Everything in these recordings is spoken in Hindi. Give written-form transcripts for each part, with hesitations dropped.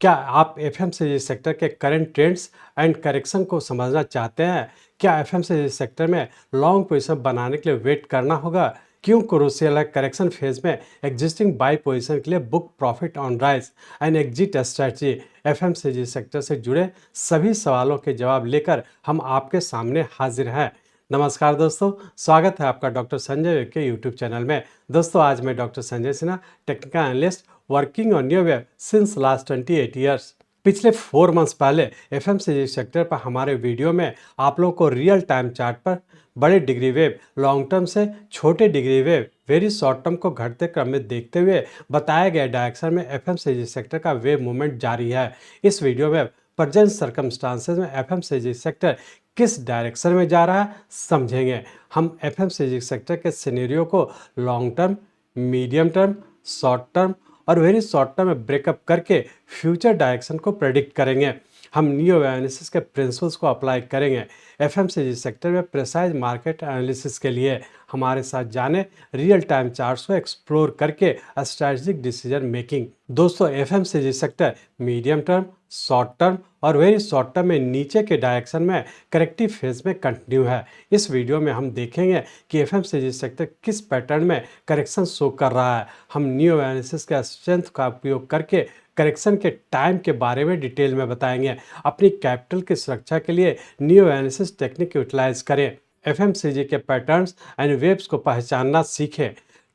क्या आप एफएमसीजी सेक्टर के करंट ट्रेंड्स एंड करेक्शन को समझना चाहते हैं? क्या एफएमसीजी सेक्टर में लॉन्ग पोजीशन बनाने के लिए वेट करना होगा? क्यों क्रूशियल है करेक्शन फेज में एग्जिस्टिंग बाई पोजीशन के लिए book profit on rise and exit strategy? FMCG sector से जुड़े सभी सवालों के जवाब लेकर हम आपके सामने हाजिर हैं। नमस्कार दोस्तों, स्वागत है आपका डॉक्टर संजय वेब के यूट्यूब चैनल में। दोस्तों, आज मैं doctor Sanjay Sinha, technical analyst working on your web since last 28 years. पिछले 4 मंथ्स पहले एफएमसीजी सेक्टर पर हमारे वीडियो में आप लोगों को रियल टाइम चार्ट पर बड़े डिग्री वेव, लॉन्ग टर्म से छोटे degree wave, very short term को घटते क्रम में देखते हुए बताया गया डायरेक्शन में एफएमसीजी सेक्टर का वेव मूवमेंट जारी है। इस वीडियो में प्रेजेंट सर्कमस्टांसेस में एफएमसीजी सेक्टर किस डायरेक्शन में जा रहा है समझेंगे। हम एफएमसीजी सेक्टर के सिनेरियो को long term, medium term, short term और वेरी शॉर्ट टर्म में ब्रेकअप करके फ्यूचर डायरेक्शन को प्रेडिक्ट करेंगे। हम नियो एनालिसिस के प्रिंसिपल्स को अप्लाई करेंगे। एफएमसीजी सेक्टर में प्रिसाइज मार्केट एनालिसिस के लिए हमारे साथ जाने रियल टाइम चार्ट्स को एक्सप्लोर करके स्ट्रेटेजिक डिसीजन मेकिंग। दोस्तों, FMCG sector medium term, short term और वेरी शॉर्ट टर्म में नीचे के डायरेक्शन में करेक्टिव फेज में कंटिन्यू है। इस वीडियो में हम देखेंगे कि एफएमसीजी सेक्टर किस पैटर्न में करेक्शन शो कर रहा है। हम नियो एनालिसिस के स्ट्रेंथ का उपयोग करके करेक्शन के टाइम के बारे में डिटेल में बताएंगे। अपनी कैपिटल की सुरक्षा के लिए नियो एनालिसिस टेक्निक यूटिलाइज करें। एफएमसीजी के पैटर्न्स एंड वेव्स को पहचानना सीखें।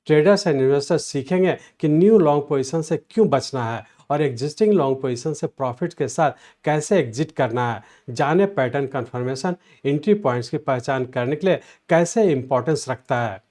ट्रेडर्स एंड इन्वेस्टर्स सीखेंगे कि न्यू लॉन्ग पोजीशन से क्यों बचना है और एग्जिस्टिंग लॉन्ग पोजीशन से प्रॉफिट के साथ कैसे एग्जिट करना है। जाने पैटर्न कंफर्मेशन एंट्री पॉइंट्स की पहचान करने के लिए कैसे इंपॉर्टेंस रखता है।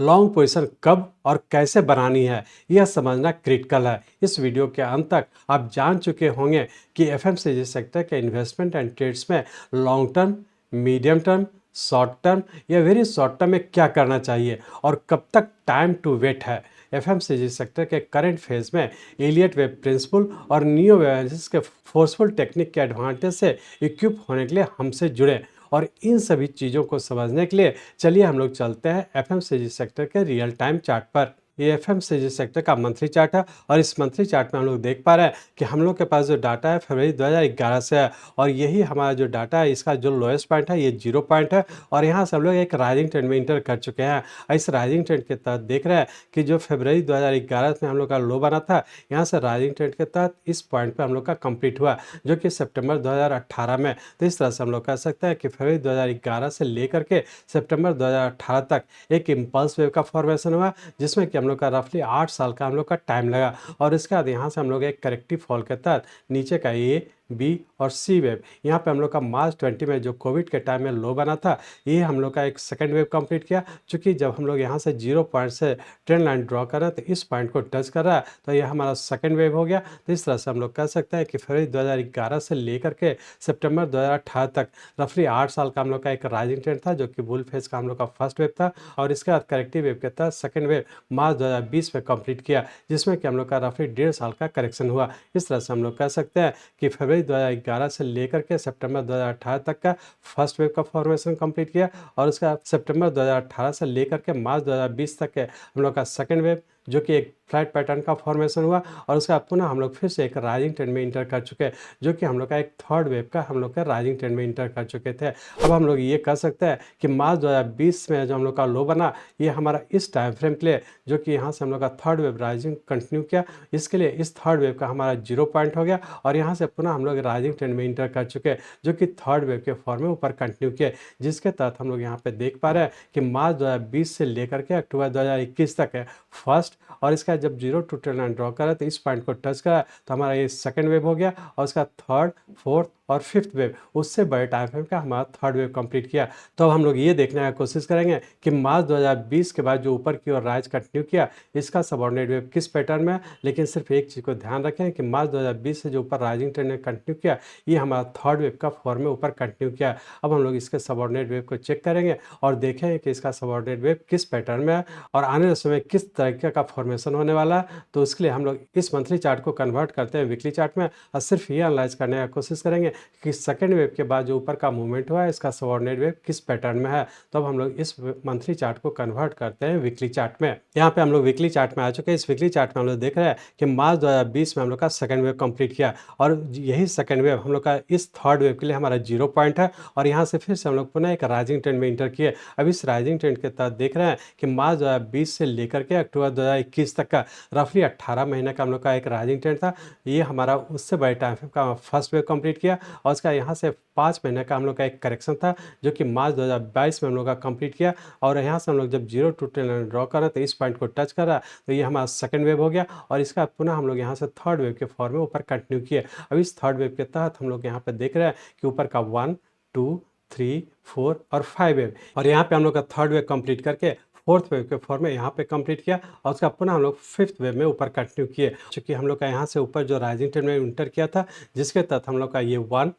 लॉन्ग पोजीशन कब और कैसे बनानी है, यह समझना क्रिटिकल है। इस वीडियो के अंत तक आप जान चुके होंगे कि एफएमसीजी सेक्टर के इन्वेस्टमेंट एंड ट्रेड्स में long term, medium term, short term या वेरी शॉर्ट टर्म में क्या करना चाहिए और कब तक टाइम टू वेट है। एफएमसीजी सेक्टर के करंट फेज में एलियट वेब प्रिंसिपल और नियो वेब एनालिसिस के फोर्सफुल टेक्निक के एडवांटेज से इक्विप होने के लिए हमसे जुड़े। और इन सभी चीज़ों को समझने के लिए चलिए हम लोग चलते हैं एफएमसीजी सेक्टर के रियल टाइम चार्ट पर। ये एफएमसीजी सेक्टर का मंथली चार्ट है और इस मंथली चार्ट में हम लोग देख पा रहे हैं कि हम लोग के पास जो डाटा है फरवरी 2011 से है और यही हमारा जो डाटा है इसका जो लोएस्ट पॉइंट है ये 0 पॉइंट है और यहाँ से हम लोग एक राइजिंग ट्रेंड में इंटर कर चुके हैं। इस राइजिंग ट्रेंड के तहत देख रहे हैं कि जो फरवरी 2011 में हम लोग का लो बना था, यहाँ से राइजिंग ट्रेंड के तहत इस पॉइंट पर हम लोग का कंप्लीट हुआ जो कि सितंबर 2018 में। तो इस तरह से हम लोग कह सकते हैं कि फरवरी 2011 से लेकर के सितंबर 2018 तक एक इम्पल्स वेव का फॉर्मेशन हुआ जिसमें कि हम लोग का रफली 8 साल का हम लोग का टाइम लगा और इसके बाद यहाँ से हम लोग एक करेक्टिव फॉल के तहत नीचे का ए, बी और सी वेव, यहाँ पे हम लोग का मार्च 20 में जो कोविड के टाइम में लो बना था, ये हम लोग का एक सेकंड वेव कंप्लीट किया। चूँकि जब हम लोग यहाँ से 0 पॉइंट से ट्रेंड लाइन ड्रॉ कर रहे हैं तो इस पॉइंट को टच कर रहा है, तो ये हमारा सेकंड वेव हो गया। तो इस तरह से हम लोग कह सकते हैं कि फरवरी 2011 से लेकर के सितंबर 2018 तक रफली 8 साल का हम लोग का एक राइजिंग ट्रेंड था जो कि बुल फेज का हम लोग का फर्स्ट वेव था और इसके बाद करेक्टिव वेव के तहत सेकंड वेव मार्च 2020 में कंप्लीट किया जिसमें कि हम लोग का रफली 1.5 साल का करेक्शन हुआ। इस तरह से हम लोग कह सकते हैं कि फरवरी 2011 से लेकर के सितंबर 2018 तक का फर्स्ट वेव का फॉर्मेशन कंप्लीट किया और उसका सितंबर 2018 से लेकर के मार्च 2020 तक के हम लोग का सेकंड वेव जो कि एक फ्लैट पैटर्न का फॉर्मेशन हुआ और उसका पुनः हम लोग फिर से एक राइजिंग ट्रेंड में इंटर कर चुके हैं जो कि हम लोग का एक थर्ड वेव का हम लोग का राइजिंग ट्रेंड में इंटर कर चुके थे। अब हम लोग ये कह सकते हैं कि मार्च 2020 में जो हम लोग का लो बना ये हमारा इस टाइम फ्रेम के लिए जो कि यहाँ से हम लोग का थर्ड वेव राइजिंग कंटिन्यू किया, इसके लिए इस थर्ड वेव का हमारा 0 पॉइंट हो गया और यहाँ से पुनः हम लोग राइजिंग ट्रेंड में इंटर कर चुके हैं जो कि थर्ड वेव के फॉर्म में ऊपर कंटिन्यू किए, जिसके तहत हम लोग यहाँ पे देख पा रहे हैं कि मार्च 2020 से लेकर के अक्टूबर 2021 तक है फर्स्ट और इसका जब 0 टू ट्रेंड लाइन ड्रॉ करा तो इस पॉइंट को टच करा तो हमारा ये सेकंड वेव हो गया और उसका थर्ड, फोर्थ और फिफ्थ वेव उससे बड़े टाइम फ्रेम का हमारा थर्ड वेव कंप्लीट किया। तो हम लोग ये देखने की कोशिश करेंगे कि मार्च 2020 के बाद जो ऊपर की ओर राइज कंटिन्यू किया इसका सबऑर्डिनेट वेव किस पैटर्न में है, लेकिन सिर्फ एक चीज़ को ध्यान रखें कि मार्च 2020 से जो ऊपर राइजिंग ट्रेंड ने कंटिन्यू किया ये हमारा थर्ड वेव का फॉर्म में ऊपर कंटिन्यू किया। अब हम लोग इसके सबऑर्डिनेट वेव को चेक करेंगे और देखेंगे कि इसका सबऑर्डिनेट वेव किस पैटर्न में है और आने वाले समय किस तरीके का फॉर्मेशन होने वाला है। तो उसके लिए हम लोग इस मंथली चार्ट को कन्वर्ट करते हैं वीकली चार्ट में और सिर्फ ये एनालाइज करने की कोशिश करेंगे कि सेकंड वेव के बाद जो ऊपर का मूवमेंट हुआ है इसका सबऑर्डिनेट वेव किस पैटर्न में है। तो अब हम लोग इस मंथली चार्ट को कन्वर्ट करते हैं वीकली चार्ट में। यहाँ पे हम लोग वीकली चार्ट में आ चुके हैं। इस वीकली चार्ट में हम लोग देख रहे हैं कि मार्च 2020 में हम लोग का सेकंड वेव कंप्लीट किया और यही सेकंड वेव हम लोग का इस थर्ड वेव के लिए हमारा 0 पॉइंट है और यहाँ से फिर से हम लोग पुनः एक राइजिंग ट्रेंड में इंटर किए। अब इस राइजिंग ट्रेंड के तहत देख रहे हैं कि मार्च 2020 से लेकर के अक्टूबर 2021 तक का रफली 18 महीने का हम लोग का एक राइजिंग ट्रेंड था। ये हमारा उससे बड़े टाइम फ्रेम का फर्स्ट वेव कंप्लीट किया और उसका यहाँ से 5 महीने का हम लोग का एक करेक्शन था जो कि मार्च 2022 में हम लोग का कंप्लीट किया और यहाँ से हम लोग जब 0 टू ट्रेंड लाइन ड्रॉ कर रहे तो इस पॉइंट को टच कर रहा तो ये हमारा सेकंड वेव हो गया और इसका पुनः हम लोग यहाँ से थर्ड वेव के फॉर्म में ऊपर कंटिन्यू किए। अब इस थर्ड वेव के तहत हम लोग यहाँ पे देख रहे हैं कि ऊपर का 1, 2, 3, 4 और 5 वेव और यहाँ पे हम लोग का थर्ड वेव कंप्लीट करके फोर्थ वेव के फॉर्म में यहाँ पे कंप्लीट किया और उसका पुनः हम लोग फिफ्थ वेव में ऊपर कंटिन्यू किए। चूँकि हम लोग का यहाँ से ऊपर जो राइजिंग ट्रेंड में इंटर किया था जिसके तहत हम लोग का ये 1,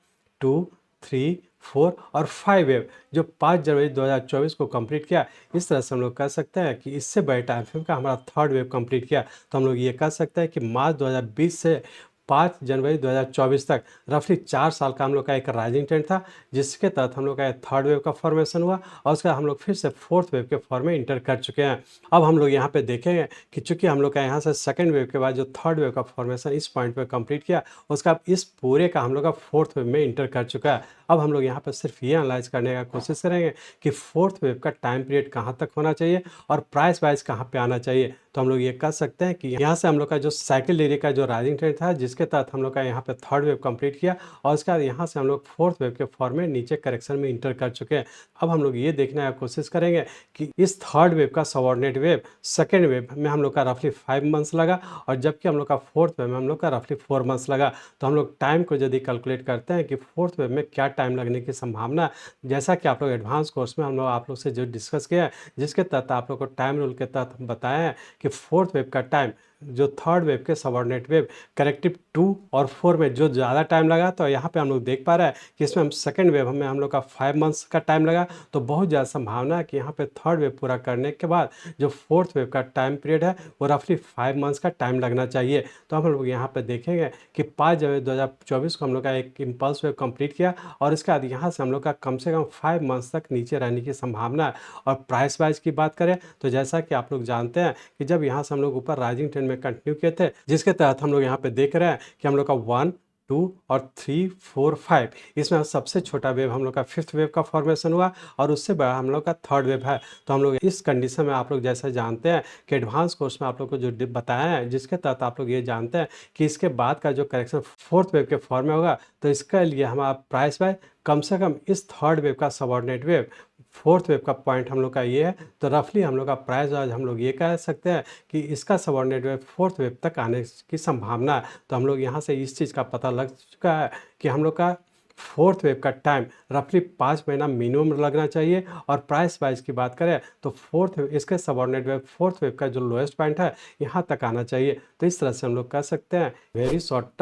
2, 3, 4 और 5 वेव जो 5 जनवरी 2024 को कंप्लीट किया। इस तरह से हम लोग कह सकते हैं कि इससे बड़े टाइम फ्रेम का हमारा थर्ड वेव कंप्लीट किया। तो हम लोग ये कह सकते हैं कि मार्च 2020 से 5 जनवरी 2024 तक रफली 4 साल का हम लोग का एक राइजिंग ट्रेंड था जिसके तहत हम लोग का थर्ड वेव का फॉर्मेशन हुआ और उसका हम लोग फिर से फोर्थ वेव के फॉर्म में इंटर कर चुके हैं। अब हम लोग यहाँ पे देखेंगे कि चूंकि हम लोग का यहाँ से सेकंड वेव के बाद जो थर्ड वेव का फॉर्मेशन इस पॉइंट पे कंप्लीट किया उसका इस पूरे का हम लोग का फोर्थ वेव में इंटर कर चुका है। अब हम लोग यहाँ पर सिर्फ ये एनालाइज करने का कोशिश करेंगे कि फोर्थ वेव का टाइम पीरियड कहाँ तक होना चाहिए और प्राइस वाइज कहाँ पे आना चाहिए। तो हम लोग ये कह सकते हैं कि यहाँ से हम लोग का जो साइकिल डेली का जो राइजिंग ट्रेंड था जिसके तहत हम लोग का यहाँ पे थर्ड वेव कंप्लीट किया और उसके बाद यहाँ से हम लोग फोर्थ वेव के फॉर्म में नीचे करेक्शन में इंटर कर चुके हैं। अब हम लोग ये देखने का कोशिश करेंगे कि इस थर्ड वेव का सबऑर्डिनेट वेव सेकेंड वेव में हम लोग का रफली 5 मंथ्स लगा और जबकि हम लोग का फोर्थ वेव में हम लोग का रफली 4 मंथ्स लगा। तो हम लोग टाइम को यदि कैलकुलेट करते हैं कि फोर्थ वेव में क्या टाइम लगने की संभावना, जैसा कि आप लोग एडवांस कोर्स में हम लोग आप लोग से जो डिस्कस किया है जिसके तहत आप लोग को टाइम रूल के तहत बताया है कि फोर्थ वेव का टाइम जो थर्ड वेव के सबऑर्डिनेट वेव करेक्टिव 2 और 4 में जो ज़्यादा टाइम लगा तो यहाँ पे हम लोग देख पा रहे हैं कि इसमें हम सेकेंड वेव में हम लोग का 5 मंथ्स का टाइम लगा। तो बहुत ज़्यादा संभावना है कि यहाँ पे थर्ड वेव पूरा करने के बाद जो फोर्थ वेव का टाइम पीरियड है वो रफली 5 मंथ्स का टाइम लगना चाहिए। तो हम लोग यहाँ पे देखेंगे कि 5 जनवरी 2024 को हम लोग का एक इम्पल्स वेव कंप्लीट किया और इसके बाद यहाँ से हम लोग का कम से कम 5 मंथ्स तक नीचे रहने की संभावना है। और प्राइस वाइज की बात करें तो जैसा कि आप लोग जानते हैं कि जब यहाँ से हम लोग ऊपर राइजिंग ट्रेंड में कंटिन्यू किए थे जिसके तहत हम लोग यहाँ पे देख रहे हैं कि हम लोग का 1, 2 और 3, 4, 5 इसमें सबसे छोटा वेव हम लोग का फिफ्थ वेव का फॉर्मेशन हुआ और उससे बड़ा हम लोग का थर्ड वेव है। तो हम लोग इस कंडीशन में आप लोग जैसा जानते हैं कि एडवांस कोर्स में आप लोग को जो बताया है जिसके तहत आप लोग ये जानते हैं कि इसके बाद का जो करेक्शन फोर्थ वेव के फॉर्म में होगा तो इसके लिए हमारा प्राइस बाय कम से कम इस थर्ड वेव का सबऑर्डिनेट वेव फोर्थ वेव का पॉइंट हम लोग का ये है। तो रफली हम लोग का प्राइस आज हम लोग ये कह सकते हैं कि इसका सबऑर्डिनेट वेव फोर्थ वेव तक आने की संभावना है। तो हम लोग यहाँ से इस चीज़ का पता लग चुका है कि हम लोग का फोर्थ वेव का टाइम रफली 5 महीना मिनिमम लगना चाहिए। और प्राइस वाइज की बात करें तो फोर्थ वेव इसके सबऑर्डिनेट वेव फोर्थ वेव का जो लोएस्ट पॉइंट है यहाँ तक आना चाहिए। तो इस तरह से हम लोग कह सकते हैं वेरी शॉर्ट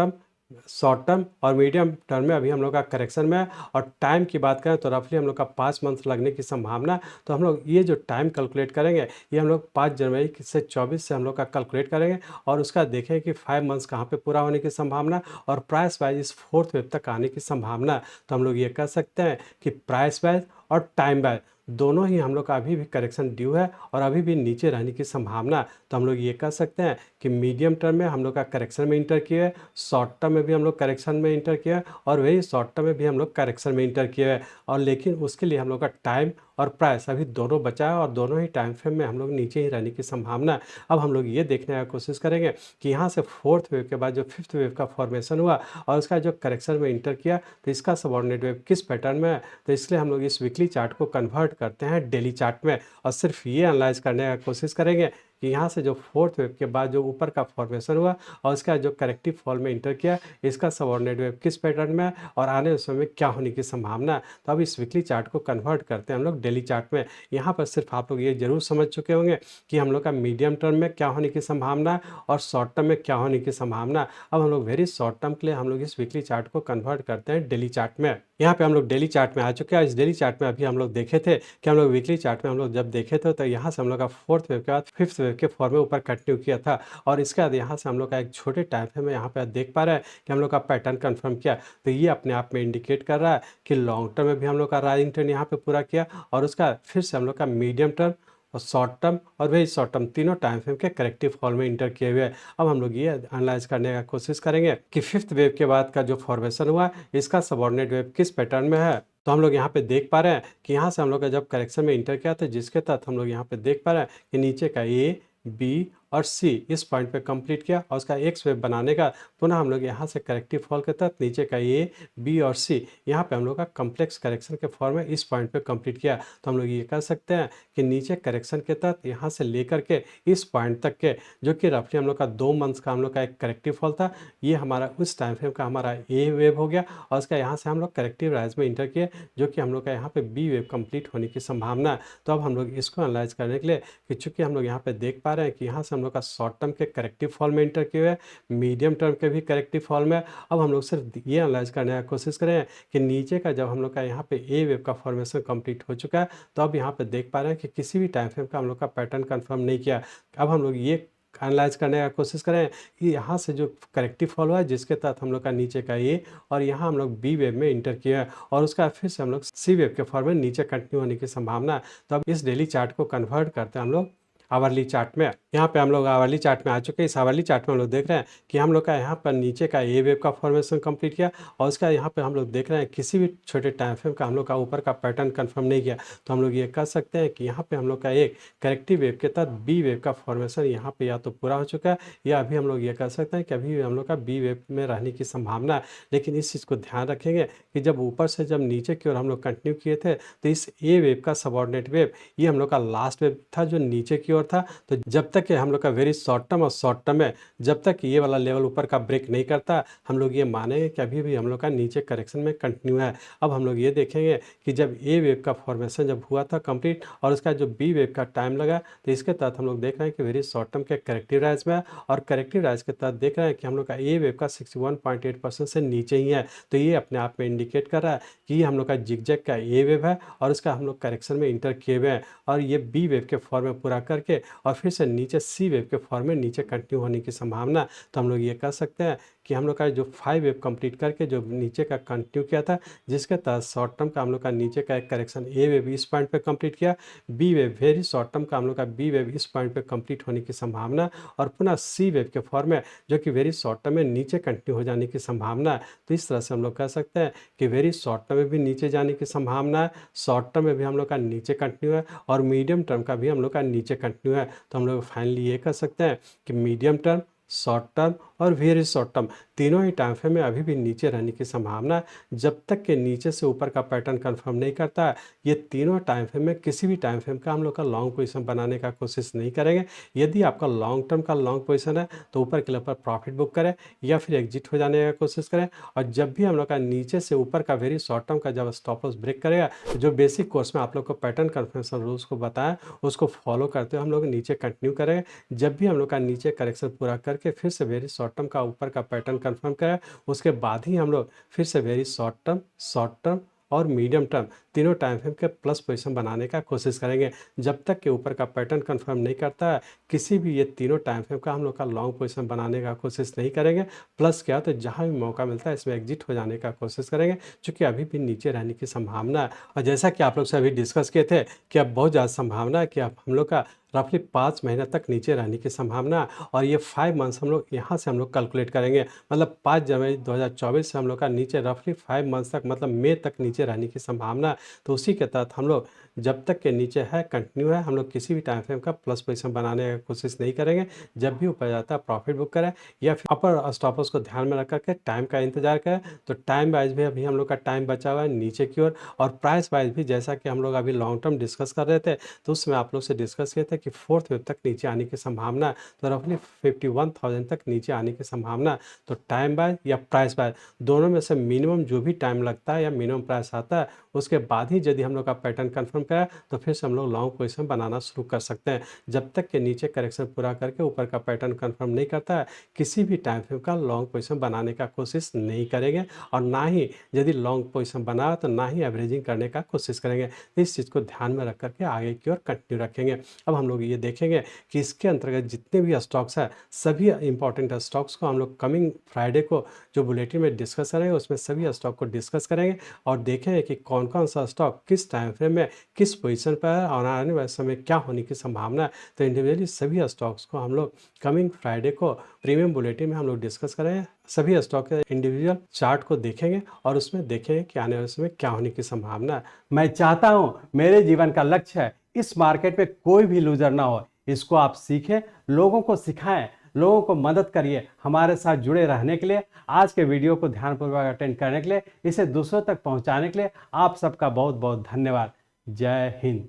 टर्म और मीडियम टर्म में अभी हम लोग का करेक्शन में है। और टाइम की बात करें तो रफली हम लोग का 5 मंथ लगने की संभावना। तो हम लोग ये जो टाइम कैलकुलेट करेंगे ये हम लोग 5 जनवरी से 24 से हम लोग का कैलकुलेट करेंगे और उसका देखें कि 5 मंथ्स कहाँ पे पूरा होने की संभावना और प्राइस वाइज इस फोर्थ वेव तक आने की संभावना। तो हम लोग ये कह सकते हैं कि प्राइस वाइज और टाइम वाइज दोनों ही हम लोग का अभी भी करेक्शन ड्यू है और अभी भी नीचे रहने की संभावना। तो हम लोग ये कह सकते हैं कि मीडियम टर्म में हम लोग का करेक्शन में इंटर किया है, शॉर्ट टर्म में भी हम लोग करेक्शन में इंटर किया है और वही शॉर्ट टर्म में भी हम लोग करेक्शन में इंटर किया है। और लेकिन उसके लिए हम लोग का टाइम और प्राइस अभी दोनों बचा है और दोनों ही टाइम फ्रेम में हम लोग नीचे ही रहने की संभावना। अब हम लोग ये देखने की कोशिश करेंगे कि यहाँ से फोर्थ वेव के बाद जो फिफ्थ वेव का फॉर्मेशन हुआ और उसका जो करेक्शन में इंटर किया तो इसका सबऑर्डिनेट वेव किस पैटर्न में है। तो इसलिए हम लोग इस वीकली चार्ट को कन्वर्ट करते हैं डेली चार्ट में और सिर्फ ये एनालाइज करने की कोशिश करेंगे कि यहाँ से जो फोर्थ वेव के बाद जो ऊपर का फॉर्मेशन हुआ और उसका जो करेक्टिव फॉल में इंटर किया इसका सबऑर्डिनेट वेव किस पैटर्न में है और आने वाले समय में क्या होने की संभावना है। तो अब इस वीकली चार्ट को कन्वर्ट करते हैं हम लोग डेली चार्ट में। यहाँ पर सिर्फ आप लोग ये जरूर समझ चुके होंगे कि हम लोग का मीडियम टर्म में क्या होने की संभावना और शॉर्ट टर्म में क्या होने की संभावना। अब हम लोग वेरी शॉर्ट टर्म के लिए हम लोग इस वीकली चार्ट को कन्वर्ट करते हैं डेली चार्ट में। यहाँ पे हम लोग डेली चार्ट में आ चुके हैं। इस डेली चार्ट में अभी हम लोग देखे थे कि हम लोग वीकली चार्ट में हम लोग जब देखे थे तो यहाँ से हम लोग का फोर्थ वेव के बाद फिफ्थ वेव के फॉर्म में ऊपर कंटिन्यू किया था और इसके बाद यहाँ से हम लोग का एक छोटे टाइम फ्रेम में यहाँ पे देख पा रहे हैं कि हम लोग का पैटर्न कंफर्म किया। तो ये अपने आप में इंडिकेट कर रहा है कि लॉन्ग टर्म में भी हम लोग का राइजिंग ट्रेंड यहाँ पे पूरा किया और उसका फिर से हम लोग का मीडियम टर्म और शॉर्ट टर्म और वेरी शॉर्ट टर्म तीनों टाइम फ्रेम के करेक्टिव फॉल में इंटर किए हुए हैं। अब हम लोग ये एनालाइज करने का कोशिश करेंगे कि फिफ्थ वेव के बाद का जो फॉर्मेशन हुआ इसका सबऑर्डिनेट वेव किस पैटर्न में है। तो हम लोग यहाँ पे देख पा रहे हैं कि यहाँ से हम लोग का जब करेक्शन में इंटर किया था जिसके तहत हम लोग यहाँ पे देख पा रहे हैं कि नीचे का ए बी और सी इस पॉइंट पे कंप्लीट किया और उसका एक्स वेव बनाने का पुनः हम लोग यहाँ से करेक्टिव फॉल के तहत नीचे का ए बी और सी यहाँ पे हम लोग का कम्प्लेक्स करेक्शन के फॉर्म में इस पॉइंट पे कंप्लीट किया। तो हम लोग ये कह सकते हैं कि नीचे करेक्शन के तहत यहाँ से लेकर के इस पॉइंट तक के जो कि रफली हम लोग का 2 मंथ्स का हम लोग का एक करेक्टिव फॉल था, ये हमारा उस टाइम फ्रेम का हमारा ए वेव हो गया और उसका यहाँ से हम लोग करेक्टिव राइज में इंटर किए जो कि हम लोग का यहाँ पे बी वेव कंप्लीट होने की संभावना है। तो अब हम लोग इसको एनालाइज करने के लिए कि चूंकि हम लोग यहाँ पे देख पा रहे हैं कि यहाँ से हम लोग का शॉर्ट टर्म के करेक्टिव फॉल में इंटर किए हुए, मीडियम टर्म के भी करेक्टिव फॉल में। अब हम लोग सिर्फ ये एनालाइज करने का कोशिश करें कि नीचे का जब हम लोग का यहाँ पे ए वेव का फॉर्मेशन कंप्लीट हो चुका है तो अब यहाँ पे देख पा रहे हैं कि किसी भी टाइम फ्रेम का हम लोग का पैटर्न कंफर्म नहीं किया। अब हम लोग ये एनालाइज करने का कोशिश करें कि यहाँ से जो करेक्टिव फॉल हुआ है जिसके तहत हम लोग का नीचे का ए और यहाँ हम लोग बी वेव में इंटर किया है और उसका फिर से हम लोग सी वेव के फॉर्म में नीचे कंटिन्यू होने की संभावना है। तो अब इस डेली चार्ट को कन्वर्ट करते हैं हम लोग आवरली चार्ट में। यहाँ पे हम लोग आवरली चार्ट में आ चुके हैं। इस आवरली चार्ट में हम लोग देख रहे हैं कि हम लोग का यहाँ पर नीचे का ए वेव का फॉर्मेशन कंप्लीट किया और उसका यहाँ पे हम लोग देख रहे हैं किसी भी छोटे टाइम फ्रेम का हम लोग का ऊपर का पैटर्न कंफर्म नहीं किया। तो हम लोग ये कह सकते हैं कि यहाँ पे हम लोग का एक करेक्टिव वेव के तहत बी वेव का फॉर्मेशन यहाँ पे या तो पूरा हो चुका है या अभी हम लोग ये कह सकते हैं कि अभी हम लोग का बी वेव में रहने की संभावना है। लेकिन इस चीज़ को ध्यान रखेंगे कि जब ऊपर से जब नीचे की ओर हम लोग कंटिन्यू किए थे तो इस ए वेव का सबऑर्डिनेट वेव ये हम लोग का लास्ट वेव था जो नीचे की ओर था। तो जब तक कि हम लोग का वेरी शॉर्ट टर्म और शॉर्ट टर्म है जब तक ये वाला लेवल ऊपर का ब्रेक नहीं करता हम लोग ये मानेंगे कि अभी भी हम लोग का नीचे करेक्शन में कंटिन्यू है। अब हम लोग ये देखेंगे कि जब ए वेव का फॉर्मेशन जब हुआ था कंप्लीट और उसका जो बी वेव का टाइम लगा तो इसके तहत हम लोग देख रहे हैं कि वेरी शॉर्ट टर्म के करेक्टिव राइज में है और करेक्टिव राइज के तहत देख रहे हैं कि हम लोग का ए वेव का 61.8% से नीचे ही है। तो ये अपने आप में इंडिकेट कर रहा है कि ये हम लोग का जिगजैग का ए वेव है और उसका हम लोग करेक्शन में इंटर किए हुए हैं और ये बी वेव के फॉर्म में पूरा करके और फिर से नीचे सी वेव के फॉर्म में नीचे कंटिन्यू होने की संभावना। तो हम लोग ये कह सकते हैं कि हम लोग का जो 5 वेव कंप्लीट करके जो नीचे का कंटिन्यू किया था जिसके तहत शॉर्ट टर्म का हम लोग का नीचे का एक करेक्शन ए वेव इस पॉइंट पे कंप्लीट किया, B wave very short term का हम लोग का बी वेव इस पॉइंट पे कंप्लीट होने की संभावना और पुनः सी वेव के फॉर्म में जो कि वेरी शॉर्ट टर्म में नीचे कंटिन्यू हो जाने की संभावना है। तो इस तरह से हम लोग कह सकते हैं कि वेरी शॉर्ट टर्म में भी नीचे जाने की संभावना है, शॉर्ट टर्म में भी हम लोग का नीचे कंटिन्यू है और मीडियम टर्म का भी हम लोग का नीचे कंटिन्यू है। तो हम लोग फाइनली ये कह सकते हैं कि मीडियम टर्म, शॉर्ट टर्म और वेरी शॉर्ट टर्म तीनों ही टाइम फ्रेम में अभी भी नीचे रहने की संभावना है। जब तक कि नीचे से ऊपर का पैटर्न कंफर्म नहीं करता है ये तीनों टाइम फ्रेम में किसी भी टाइम फ्रेम का हम लोग का लॉन्ग पोजीशन बनाने का कोशिश नहीं करेंगे। यदि आपका लॉन्ग टर्म का लॉन्ग पोजीशन है तो ऊपर के लेवल पर प्रॉफिट बुक करें या फिर एग्जिट हो जाने का कोशिश करें और जब भी हम लोग का नीचे से ऊपर का वेरी शॉर्ट टर्म का जब स्टॉप लॉस ब्रेक करेगा जो बेसिक कोर्स में आप लोग को पैटर्न कन्फर्मेशन रूल्स को बताया उसको फॉलो करते हुए हम लोग नीचे कंटिन्यू करेंगे। जब भी हम लोग का नीचे करेक्शन पूरा करके फिर से वेरी शॉर्ट टर्म का ऊपर का पैटर्न कंफर्म करें उसके बाद ही हम लोग फिर से वेरी शॉर्ट टर्म और मीडियम टर्म तीनों टाइम फ्रेम के प्लस पोजीशन बनाने का कोशिश करेंगे। जब तक कि ऊपर का पैटर्न कंफर्म नहीं करता है किसी भी ये तीनों टाइम फ्रेम का हम लोग का लॉन्ग पोजीशन बनाने का कोशिश नहीं करेंगे। प्लस क्या तो जहां भी मौका मिलता है इसमें एग्जिट हो जाने का कोशिश करेंगे क्योंकि अभी भी नीचे रहने की संभावना है। और जैसा कि आप लोग से अभी डिस्कस किए थे कि अब बहुत ज़्यादा संभावना है कि अब हम लोग का रफली 5 महीने तक नीचे रहने की संभावना है और ये 5 मंथ्स हम लोग यहाँ से हम लोग कैलकुलेट करेंगे मतलब 5 जनवरी 2024 से हम लोग का नीचे रफली 5 मंथ्स तक मतलब मई तक नीचे रहने की संभावना है। तो उसी के तहत हम लोग जब तक के नीचे है कंटिन्यू है हम लोग किसी भी टाइम फ्रेम का प्लस पोजीशन बनाने की कोशिश नहीं करेंगे। जब भी ऊपर जाता है प्रॉफिट बुक करें या फिर अपर स्टॉप लॉस को ध्यान में रख करके टाइम का इंतजार करें। तो टाइम वाइज भी अभी हम लोग का टाइम बचा हुआ है नीचे की ओर और प्राइस वाइज भी जैसा कि हम लोग अभी लॉन्ग टर्म डिस्कस कर रहे थे तो उसमें आप लोग से डिस्कस किए थे कि 4th वेव तक नीचे आने की संभावना है। तो रफली 51,000 तक नीचे आने की संभावना है। तो टाइम बाय या प्राइस बाय दोनों में से मिनिमम जो भी टाइम लगता है या मिनिमम प्राइस आता है उसके बाद ही यदि हम लोग का पैटर्न कंफर्म करा तो फिर से हम लोग लॉन्ग पोजीशन बनाना शुरू कर सकते हैं। जब तक के नीचे करेक्शन पूरा करके ऊपर का पैटर्न कंफर्म नहीं करता है किसी भी टाइम फ्रेम का लॉन्ग पोजीशन बनाने का कोशिश नहीं करेंगे और ना ही यदि लॉन्ग पोजीशन बना तो ना ही एवरेजिंग करने का कोशिश करेंगे। इस चीज़ को ध्यान में रख करके आगे की ओर कंटिन्यू रखेंगे। अब हम हम लोग ये देखेंगे कि इसके अंतर्गत जितने भी स्टॉक्स हैं, सभी इंपॉर्टेंट स्टॉक्स को हम लोग कमिंग फ्राइडे को जो बुलेटिन में डिस्कस करेंगे, उसमें सभी स्टॉक को डिस्कस करेंगे और देखेंगे कि कौन-कौन सा स्टॉक किस टाइम फ्रेम में, किस पोजीशन पर है और आने वाले समय क्या होने की संभावना है। तो इंडिविजुअली सभी स्टॉक्स को हम लोग कमिंग फ्राइडे को प्रीमियम बुलेटिन में हम लोग डिस्कस करेंगे। सभी स्टॉक के इंडिविजुअल चार्ट को देखेंगे और उसमें देखेंगे कि आने वाले समय क्या होने की संभावना है। मैं चाहता हूं मेरे जीवन का लक्ष्य है इस मार्केट में कोई भी लूजर ना हो। इसको आप सीखें, लोगों को सिखाएं, लोगों को मदद करिए। हमारे साथ जुड़े रहने के लिए, आज के वीडियो को ध्यानपूर्वक अटेंड करने के लिए, इसे दूसरों तक पहुंचाने के लिए आप सबका बहुत बहुत धन्यवाद। जय हिंद।